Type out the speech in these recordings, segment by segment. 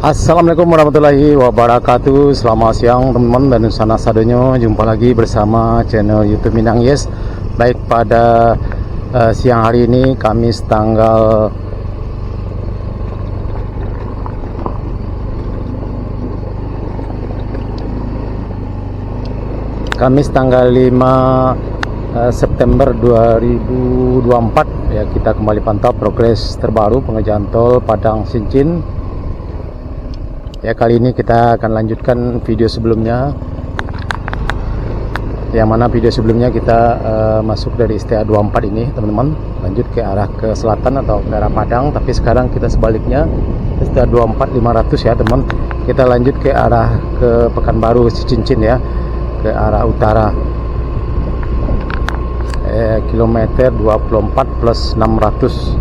Assalamualaikum warahmatullahi wabarakatuh. Selamat siang teman-teman dan sana sadonyo. Jumpa lagi bersama channel YouTube Minang Yes. Baik pada siang hari ini Kamis tanggal Kamis tanggal 5 September 2024 ya, kita kembali pantau progres terbaru pengerjaan tol Padang Sincin. Ya, kali ini kita akan lanjutkan video sebelumnya, yang mana video sebelumnya kita masuk dari STA 24 ini teman-teman, lanjut ke arah ke selatan atau ke arah Padang. Tapi sekarang kita sebaliknya, STA 24 500 ya teman, kita lanjut ke arah ke Pekanbaru Cincin ya, ke arah utara, kilometer 24 plus 600.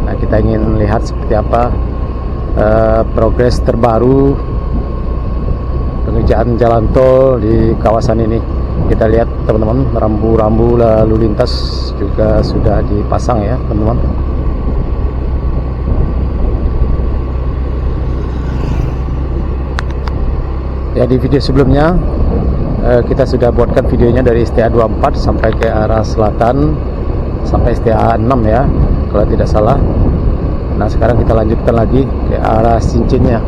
Nah, kita ingin lihat seperti apa progres terbaru pengerjaan jalan tol di kawasan ini. Kita lihat teman-teman, rambu-rambu lalu lintas juga sudah dipasang ya teman-teman. Ya, di video sebelumnya kita sudah buatkan videonya dari STA 24 sampai ke arah selatan sampai STA 6 ya kalau tidak salah. Nah, sekarang kita lanjutkan lagi ke arah Cincinnya.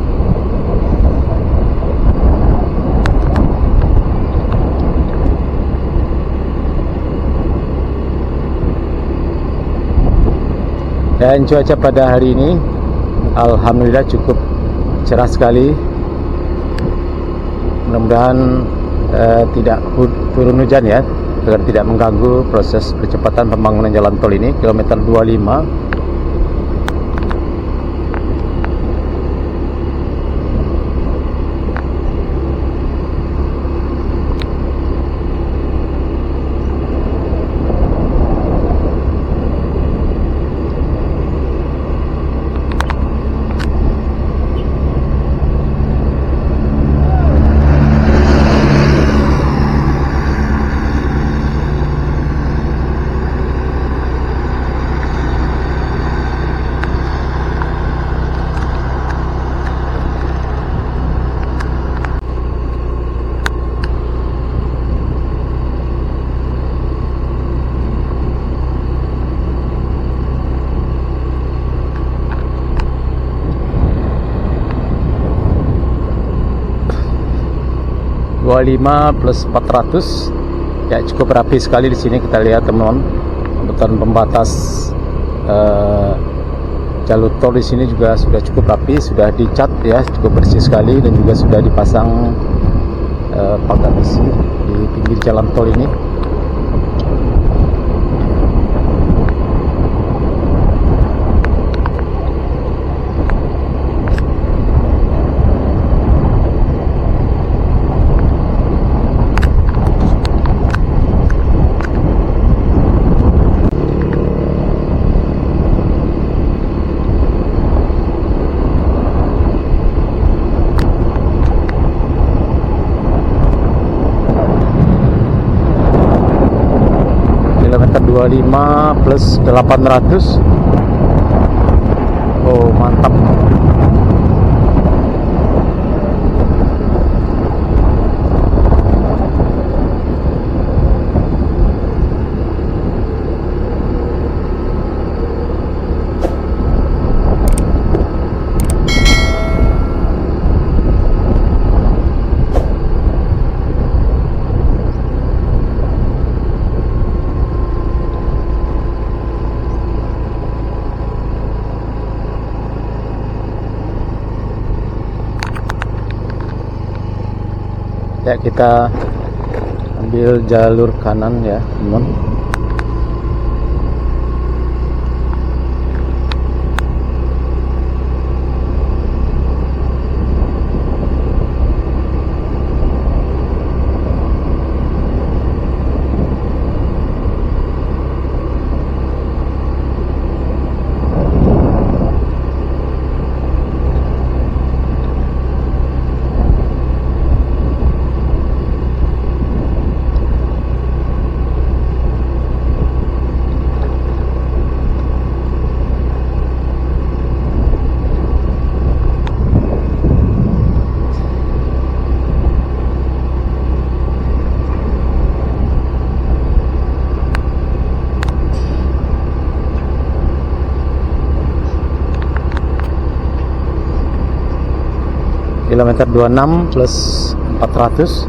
Dan cuaca pada hari ini alhamdulillah cukup cerah sekali. Mudah-mudahan tidak turun hujan ya, agar tidak mengganggu proses percepatan pembangunan jalan tol ini kilometer 25. Lima plus 400 ya, cukup rapi sekali di sini. Kita lihat teman-teman, beton pembatas jalur tol di sini juga sudah cukup rapi, sudah dicat ya, cukup bersih sekali, dan juga sudah dipasang pagar besi di pinggir jalan tol ini. Kilometer 25 plus 800. Oh, mantap. Ya, kita ambil jalur kanan ya teman. kilometer 26 plus 400.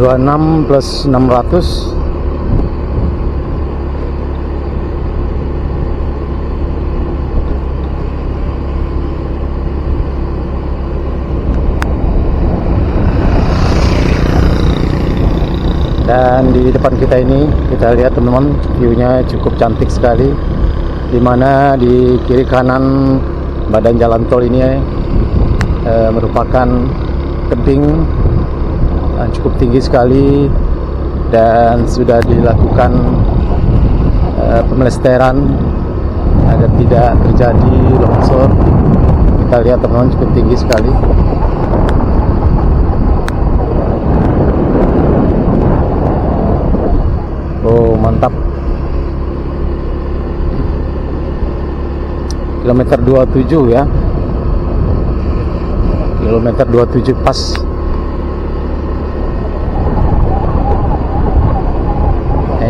Dua enam plus 600. Dan di depan kita ini kita lihat teman-teman, view-nya cukup cantik sekali, dimana di kiri kanan badan jalan tol ini merupakan tebing cukup tinggi sekali, dan sudah dilakukan pemelesteran agar tidak terjadi longsor. Kita lihat teman-teman, cukup tinggi sekali. Oh, mantap. Kilometer 27 ya. Kilometer 27 pas.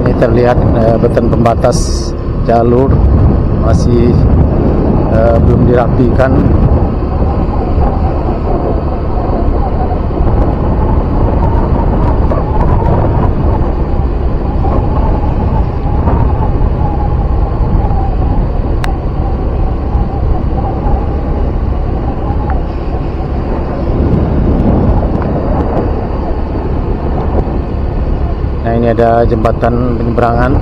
Ini terlihat beton pembatas jalur masih belum dirapikan. Nah, ini ada jembatan penyeberangan.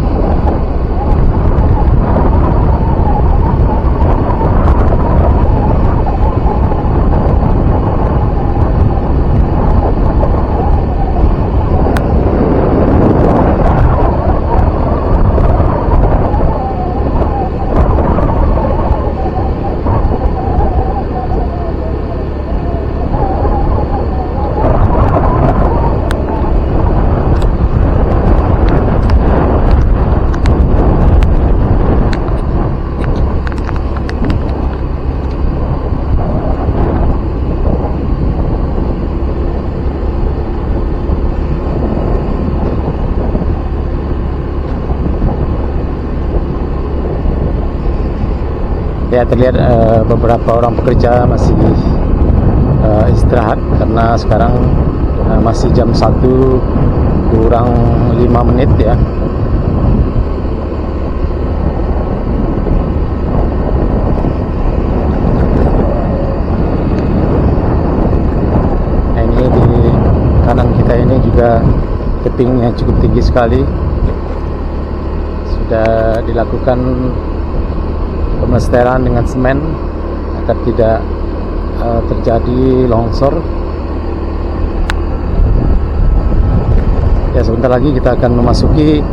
Ya, terlihat beberapa orang pekerja masih istirahat karena sekarang masih jam 1 kurang 5 menit ya. Nah, ini di kanan kita ini juga tebingnya cukup tinggi sekali. Sudah dilakukan pemelisteran dengan semen agar tidak terjadi longsor. Ya, sebentar lagi kita akan memasuki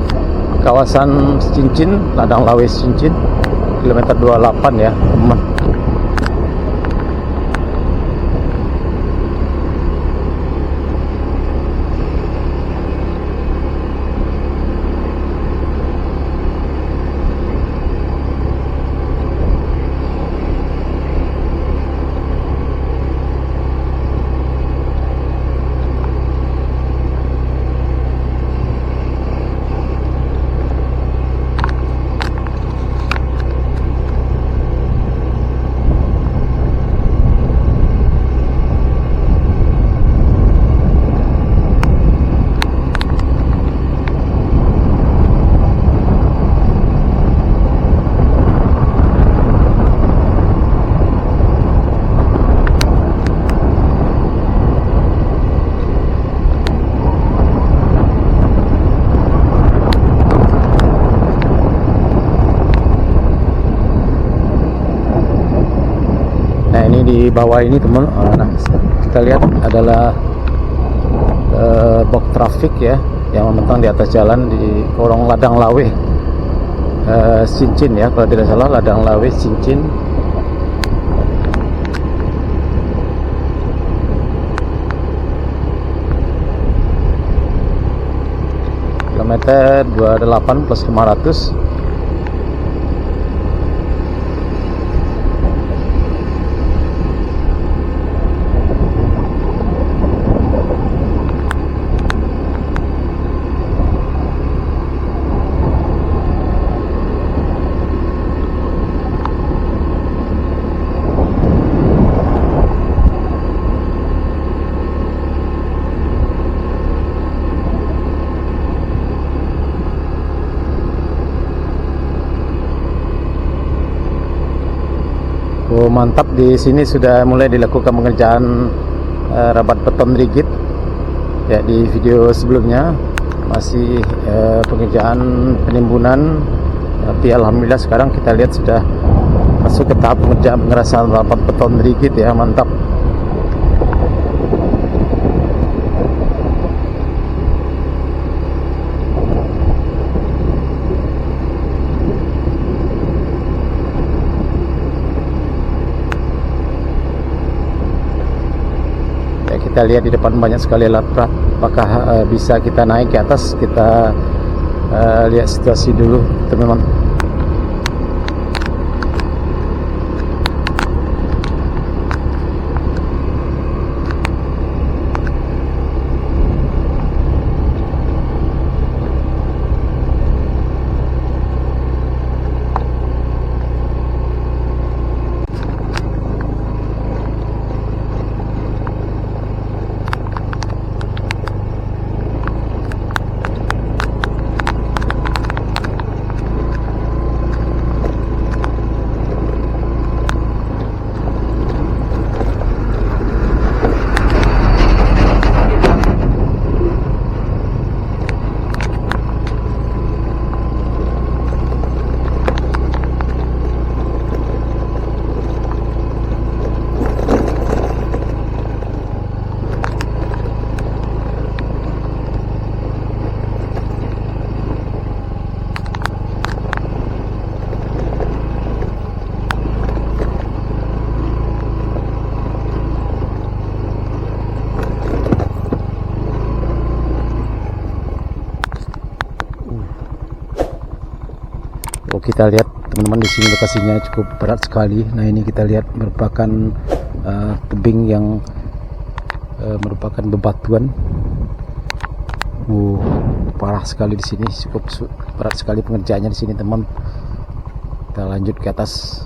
kawasan Cincin, Ladang Lawes Cincin, kilometer 28 ya teman. Ini di bawah ini teman, nah kita lihat adalah box traffic ya, yang membentang di atas jalan di Korong Ladang Lawe Cincin ya, kalau tidak salah Ladang Lawe Cincin. meter 28 plus 500. Oh, mantap, di sini sudah mulai dilakukan pengerjaan rabat beton rigid. Ya, di video sebelumnya masih pengerjaan penimbunan, tapi alhamdulillah sekarang kita lihat sudah masuk ke tahap pengerjaan pengerasan rabat beton rigid ya, mantap. Kita lihat di depan banyak sekali alat berat. Apakah bisa kita naik ke atas? Kita lihat situasi dulu, teman-teman. Oh, kita lihat teman-teman, di sini lokasinya cukup berat sekali. Nah, ini kita lihat merupakan tebing yang merupakan bebatuan. Parah sekali di sini, cukup berat sekali pengerjaannya di sini, teman. Kita lanjut ke atas.